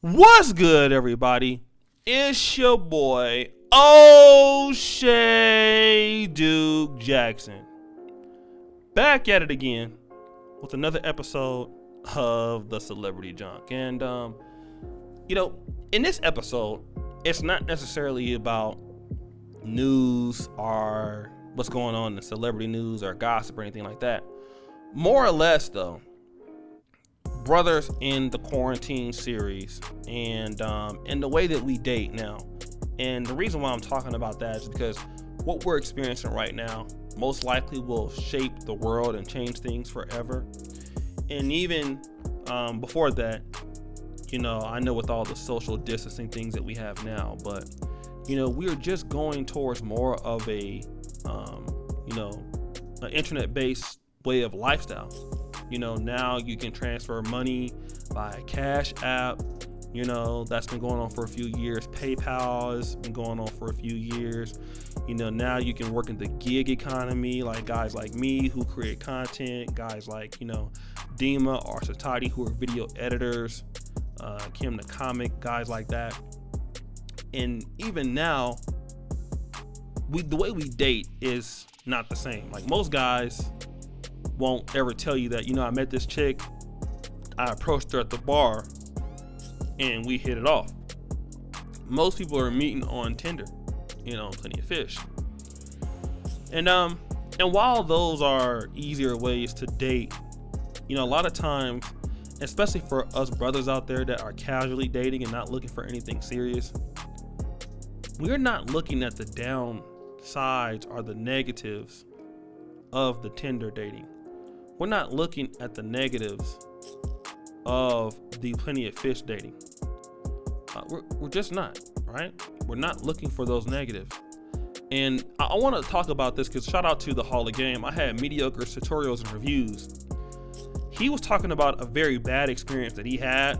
What's good, everybody? It's your boy O'Shea Duke Jackson. Back at it again with another episode of the Celebrity Junk. And, in this episode, it's not necessarily about news or what's going on in the celebrity news or gossip or anything like that. More or less, though, brothers in the quarantine series and the way that we date now. And the reason why I'm talking about that is because what we're experiencing right now most likely will shape the world and change things forever. And even before that, I know with all the social distancing things that we have now, but we're just going towards more of an internet-based way of lifestyle. Now you can transfer money by Cash App. That's been going on for a few years. PayPal has been going on for a few years. Now you can work in the gig economy, like guys like me who create content, guys like, Dima or Satati who are video editors, Kim the comic, guys like that. And even now, the way we date is not the same. Like most guys won't ever tell you that, I met this chick, I approached her at the bar, and we hit it off. Most people are meeting on Tinder, Plenty of Fish. And while those are easier ways to date, a lot of times, especially for us brothers out there that are casually dating and not looking for anything serious, we're not looking at the downsides or the negatives of the Tinder dating. We're not looking at the negatives of the Plenty of Fish dating. We're just not, right? We're not looking for those negatives. And I want to talk about this because shout out to the Hall of Game. I had mediocre tutorials and reviews. He was talking about a very bad experience that he had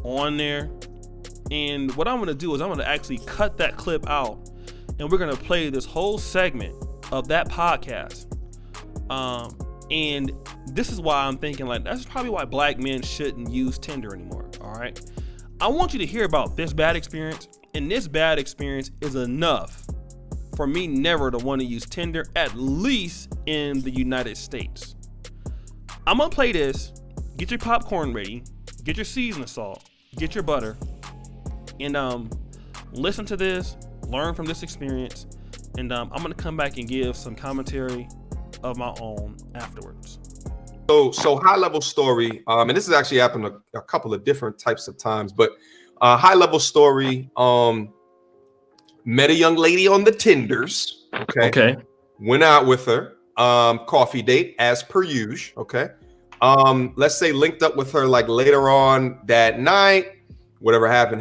on there. And what I'm going to do is I'm going to actually cut that clip out and we're going to play this whole segment of that podcast. And this is why I'm thinking that's probably why black men shouldn't use Tinder anymore. All right. I want you to hear about this bad experience, and this bad experience is enough for me never to want to use Tinder, at least in the United States. I'm going to play this. Get your popcorn ready, get your seasoning salt, get your butter, and listen to this, learn from this experience. And I'm going to come back and give some commentary of my own afterwards. So high level story, and this has actually happened a couple of different types of times, but high level story, met a young lady on the Tinders. Okay. Went out with her, coffee date as per usual. Okay. Let's say linked up with her like later on that night, whatever happened.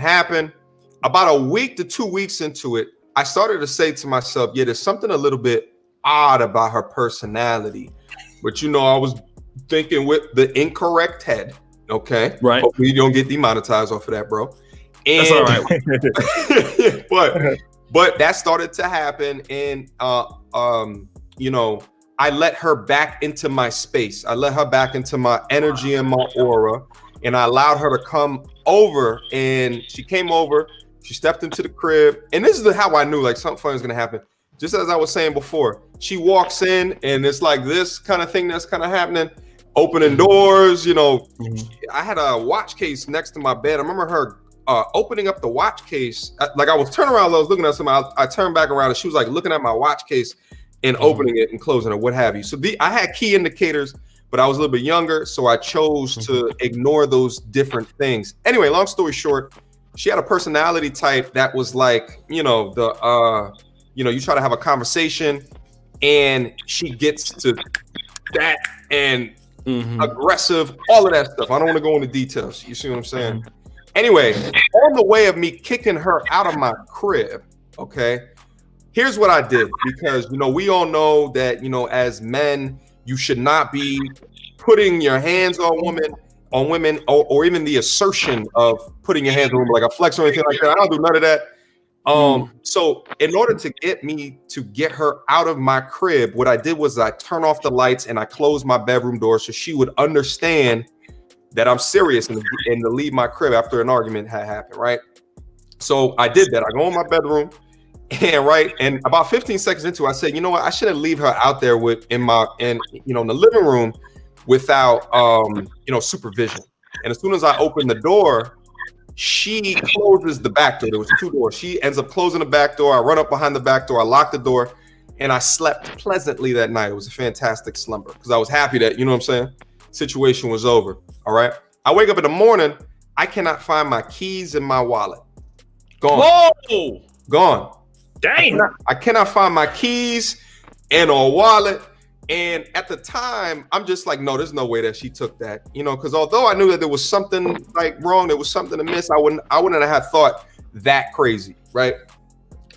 About a week to 2 weeks into it, I started to say to myself, yeah, there's something a little bit odd about her personality. But I was thinking with the incorrect head. Okay. Right. Hopefully you don't get demonetized off of that, bro. And, that's all right. but that started to happen. And I let her back into my space. I let her back into my energy and my aura. And I allowed her to come over. And she came over. She stepped into the crib. And this is how I knew something funny was gonna happen. Just as I was saying before, she walks in and it's like this kind of thing that's kind of happening, opening doors. I had a watch case next to my bed. I remember her opening up the watch case. I was turning around, I was looking at something. I turned back around and she was looking at my watch case and opening it and closing it, what have you. So I had key indicators, but I was a little bit younger, so I chose to ignore those different things. Anyway, long story short, she had a personality type that was you try to have a conversation and she gets to that and aggressive, all of that stuff. I don't want to go into details. You see what I'm saying? Anyway, on the way of me kicking her out of my crib, okay, here's what I did. Because, we all know that, as men, you should not be putting your hands on women or even the assertion of putting your hands on women, like a flex or anything like that. I don't do none of that. So in order to get her out of my crib, what I did was I turned off the lights and I closed my bedroom door so she would understand that I'm serious and to leave my crib after an argument had happened, right? So I did that. I go in my bedroom and about 15 seconds into it, I said, you know what? I shouldn't leave her out there in the living room without supervision. And as soon as I open the door, she closes the back door. There was 2 doors. She ends up closing the back door. I run up behind the back door. I lock the door, and I slept pleasantly that night. It was a fantastic slumber because I was happy that, you know what I'm saying, situation was over. All right. I wake up in the morning. I cannot find my keys in my wallet. Gone. Whoa! Gone. Dang. I cannot find my keys in a wallet. And at the time, I'm just like, no, there's no way that she took that, because although I knew that there was something like wrong, there was something amiss, I wouldn't have thought that crazy, right?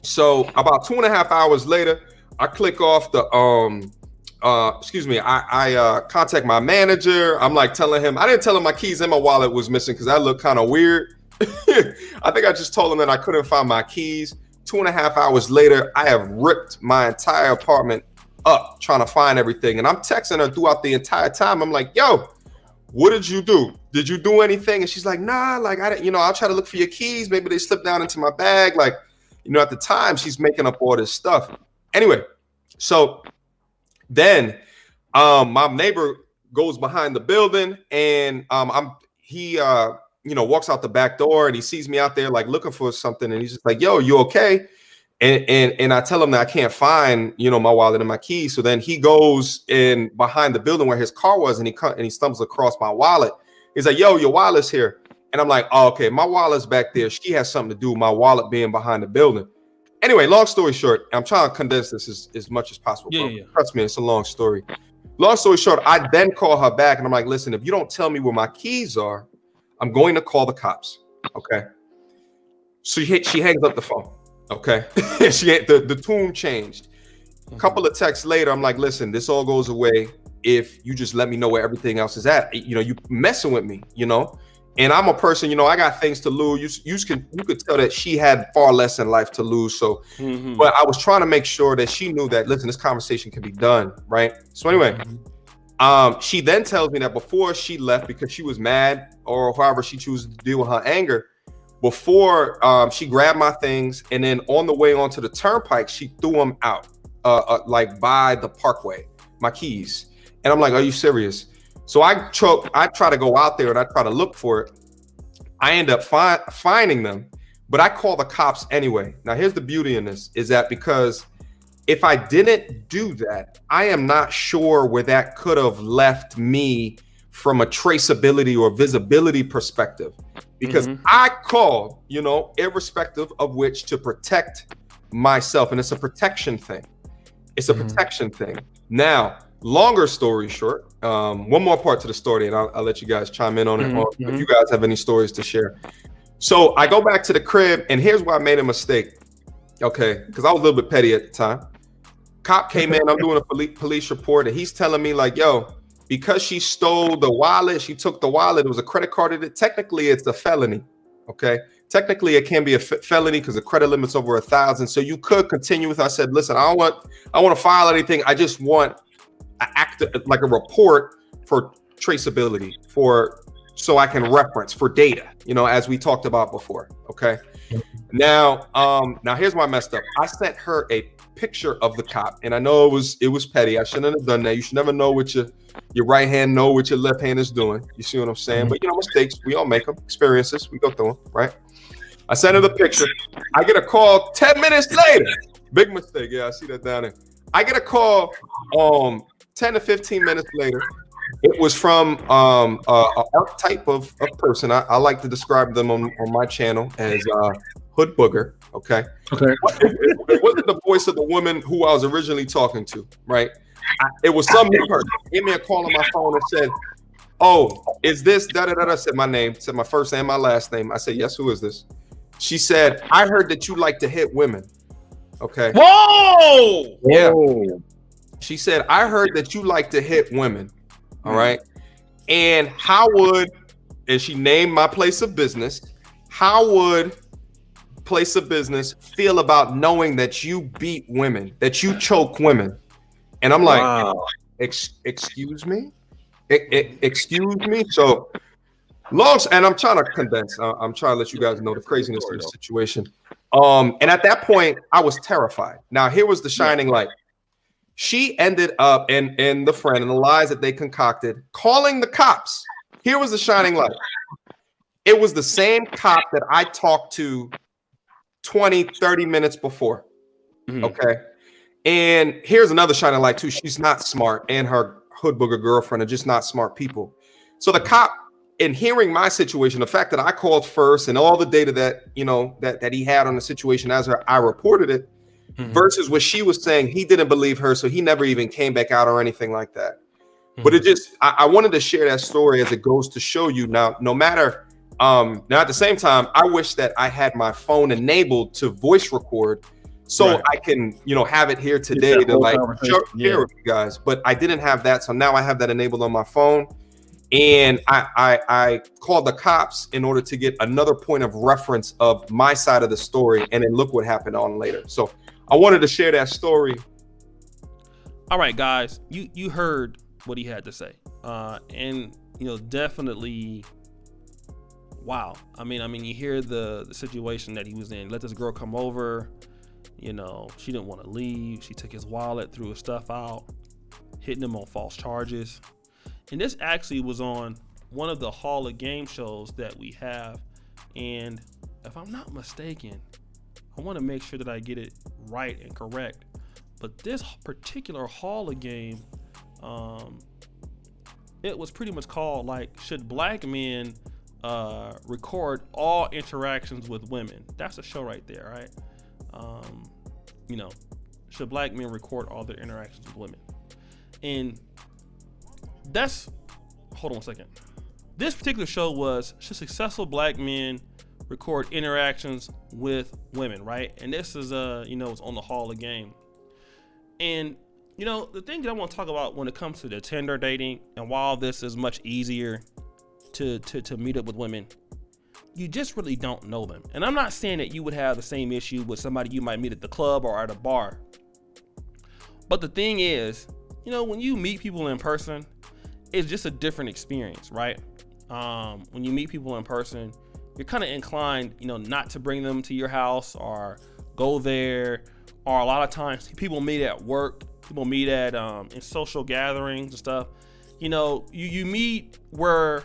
So about 2.5 hours later, I click off the I contact my manager. I'm like telling him, I didn't tell him my keys in my wallet was missing because that looked kind of weird. I think I just told him that I couldn't find my keys. 2.5 hours later, I have ripped my entire apartment up trying to find everything, and I'm texting her throughout the entire time. I'm like, yo, what did you do? Did you do anything? And she's like, nah, like I didn't, I'll try to look for your keys. Maybe they slipped down into my bag. Like, at the time she's making up all this stuff. Anyway, so then my neighbor goes behind the building, and he walks out the back door, and he sees me out there like looking for something, and he's just like, yo, you okay? And I tell him that I can't find, my wallet and my keys. So then he goes in behind the building where his car was, and he stumbles across my wallet. He's like, yo, your wallet's here. And I'm like, oh, okay, my wallet's back there. She has something to do with my wallet being behind the building. Anyway, long story short, I'm trying to condense this as much as possible. Yeah. Trust me, it's a long story. Long story short, I then call her back, and I'm like, listen, if you don't tell me where my keys are, I'm going to call the cops. Okay. So she hangs up the phone. Okay. The tune changed. A couple of texts later, I'm like, listen, this all goes away if you just let me know where everything else is at. You messing with me, and I'm a person, I got things to lose. You could tell that she had far less in life to lose. So, but I was trying to make sure that she knew that, listen, this conversation can be done. Right. So anyway, she then tells me that before she left, because she was mad or however she chooses to deal with her anger, before she grabbed my things, and then on the way onto the turnpike, she threw them out, like by the parkway, my keys. And I'm like, are you serious? So I try to go out there and I try to look for it. I end up finding them, but I call the cops anyway. Now, here's the beauty in this, is that because if I didn't do that, I am not sure where that could have left me from a traceability or visibility perspective, because I called, irrespective of which, to protect myself. And it's a protection thing. It's a protection thing. Now, longer story short, one more part to the story, and I'll let you guys chime in on it if you guys have any stories to share. So I go back to the crib, and here's where I made a mistake. Okay, because I was a little bit petty at the time. Cop came in, I'm doing a police report, and he's telling me like, yo, because she stole the wallet, she took the wallet, it was a credit card. Technically, it's a felony. Okay. Technically, it can be a felony because the credit limit's over 1,000. So you could continue with. I said, listen, I don't want to file anything. I just want like a report for traceability, so I can reference for data, as we talked about before. Okay. Now here's why I messed up. I sent her a picture of the cop, and I know it was petty. I shouldn't have done that. You should never know what your right hand know what your left hand is doing. You see what I'm saying? But mistakes, we all make them. Experiences, we go through them, right? I sent her the picture. I get a call 10 minutes later. Big mistake. Yeah, I see that down there. I get a call 10 to 15 minutes later. It was from an archetype of person. I like to describe them on my channel as hood booger. Okay. It wasn't the voice of the woman who I was originally talking to, right? It was some new person. Gave me a call on my phone and said, oh, is this da-da-da-da? Said my name, said my first and my last name. I said, yes, who is this? She said, I heard that you like to hit women. Okay. Whoa! Yeah. She said, I heard that you like to hit women. All right. And and she named my place of business. How would place of business feel about knowing that you beat women, that you choke women? And I'm like, wow. Excuse me? Excuse me? So And I'm trying to condense. I'm trying to let you guys know the craziness of the Though. situation. And at that point, I was terrified. Now, here was the shining light. She ended up, and the friend and the lies that they concocted, calling the cops. Here was the shining light. It was the same cop that I talked to 20, 30 minutes before. Mhm. Okay. And here's another shining light too. She's not smart, and her hood booger girlfriend are just not smart people. So the cop, in hearing my situation, the fact that I called first and all the data that, you know, that he had on the situation as I reported it, versus what she was saying, he didn't believe her, so he never even came back out or anything like that. But it just, I wanted to share that story as it goes to show you now, no matter, now at the same time, I wish that I had my phone enabled to voice record so I can, you know, have it here today to like share with you guys. But I didn't have that, so now I have that enabled on my phone. And I called the cops in order to get another point of reference of my side of the story, and then look what happened on later. So I wanted to share that story. All right, guys, you heard what he had to say, and you know, definitely, wow. I mean, you hear the situation that he was in. Let this girl come over. You know, she didn't want to leave. She took his wallet, threw his stuff out, hitting him on false charges. And this actually was on one of the Hall of Game shows that we have. And if I'm not mistaken, I want to make sure that I get it right and correct. But this particular Hall of Game, it was pretty much called like, should black men record all interactions with women? That's a show right there, right? You know, should black men record all their interactions with women? And that's, hold on a second. This particular show was, should successful black men record interactions with women, right? And this is, you know, it's on the Hall of Game. And, you know, the thing that I want to talk about when it comes to the Tinder dating, and while this is much easier to meet up with women, you just really don't know them. And I'm not saying that you would have the same issue with somebody you might meet at the club or at a bar. But the thing is, you know, when you meet people in person, it's just a different experience, right? When you meet people in person, you're kind of inclined, you know, not to bring them to your house or go there. Or a lot of times people meet at work, people meet at in social gatherings and stuff. You know, you meet where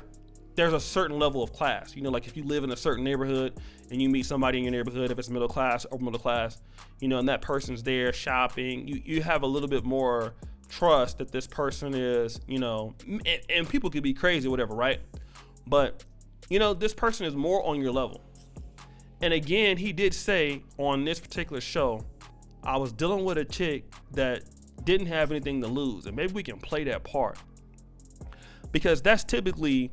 there's a certain level of class. You know, like if you live in a certain neighborhood and you meet somebody in your neighborhood, if it's middle class or middle class, you know, and that person's there shopping, you have a little bit more trust that this person is, you know, and people could be crazy or whatever, right? But, you know, this person is more on your level. And again, he did say on this particular show, I was dealing with a chick that didn't have anything to lose. And maybe we can play that part, because that's typically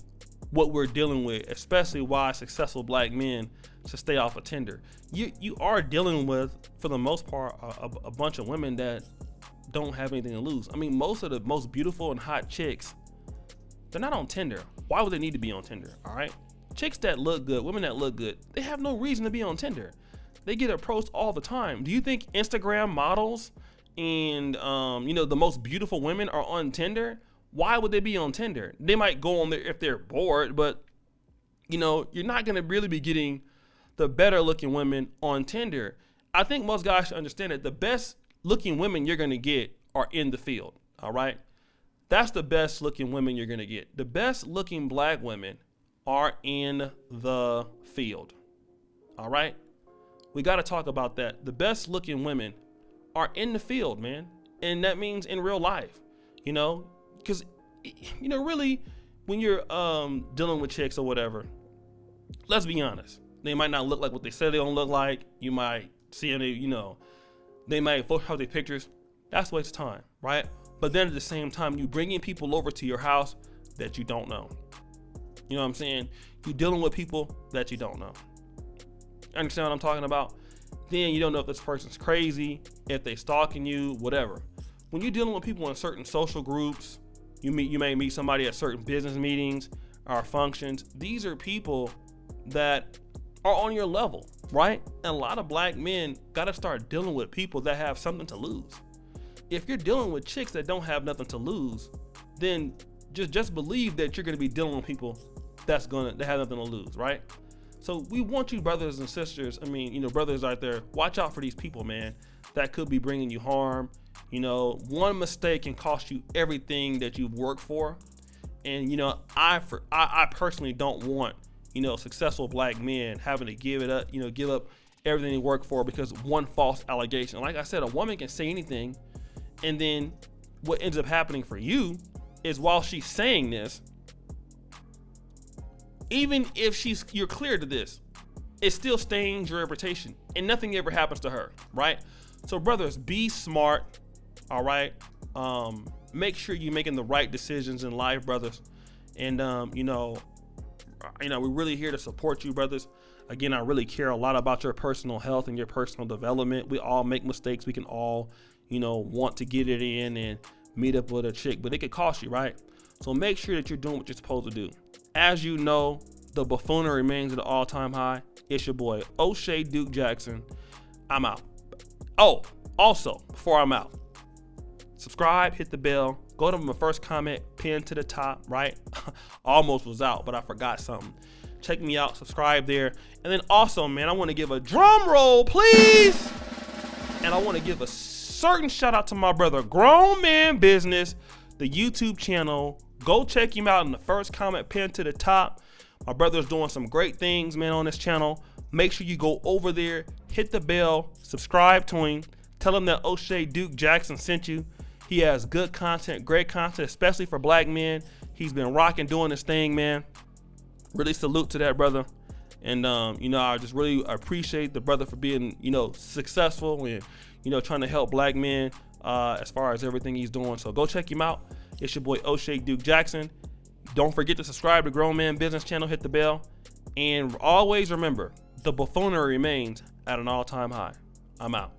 what we're dealing with, especially why successful black men should stay off of Tinder. You are dealing with, for the most part, a bunch of women that don't have anything to lose. I mean, most of the most beautiful and hot chicks, they're not on Tinder. Why would they need to be on Tinder? All right, chicks that look good, women that look good, they have no reason to be on Tinder. They get approached all the time. Do you think Instagram models and you know, the most beautiful women are on Tinder? Why would they be on Tinder? They might go on there if they're bored, but you know, you're not gonna really be getting the better looking women on Tinder. I think most guys should understand that the best looking women you're gonna get are in the field. All right, that's the best looking women you're gonna get. The best looking black women are in the field. All right, we got to talk about that. The best looking women are in the field, man, and that means in real life. You know, because, you know, really, when you're dealing with chicks or whatever, let's be honest, they might not look like what they say they don't look like. You might see them, you know, they might Photoshop their pictures. That's a waste of time, right? But then at the same time, you bringing people over to your house that you don't know. You know what I'm saying? You're dealing with people that you don't know. Understand what I'm talking about? Then you don't know if this person's crazy, if they stalking you, whatever. When you're dealing with people in certain social groups, you may meet somebody at certain business meetings or functions. These are people that are on your level, right? And a lot of black men got to start dealing with people that have something to lose. If you're dealing with chicks that don't have nothing to lose, then just believe that you're going to be dealing with people they have nothing to lose, right? So we want you brothers and sisters, brothers out there, watch out for these people, man, that could be bringing you harm. One mistake can cost you everything that you've worked for. And, I personally don't want, successful black men having to give up everything they work for because of one false allegation. Like I said, a woman can say anything, and then what ends up happening for you is while she's saying this, even if you're clear to this, it still stains your reputation, and nothing ever happens to her, right? So brothers, be smart, all right? Make sure you're making the right decisions in life, brothers. And we're really here to support you, brothers. Again, I really care a lot about your personal health and your personal development. We all make mistakes. We can all, want to get it in and meet up with a chick, but it could cost you, right? So make sure that you're doing what you're supposed to do. As you know, the buffoonery remains at an all-time high. It's your boy, O'Shea Duke Jackson. I'm out. Oh, also, before I'm out, subscribe, hit the bell, go to my first comment, pinned to the top, right? Almost was out, but I forgot something. Check me out, subscribe there. And then also, man, I want to give a drum roll, please. And I want to give a certain shout out to my brother, Grown Man Business, the YouTube channel. Go check him out in the first comment, pinned to the top. My brother's doing some great things, man, on this channel. Make sure you go over there, hit the bell, subscribe to him. Tell him that O'Shea Duke Jackson sent you. He has good content, great content, especially for black men. He's been rocking, doing this thing, man. Really salute to that brother. And, I just really appreciate the brother for being, successful and, trying to help black men as far as everything he's doing. So go check him out. It's your boy, O'Shea Duke Jackson. Don't forget to subscribe to Grown Man Business channel, hit the bell. And always remember, the buffoonery remains at an all-time high. I'm out.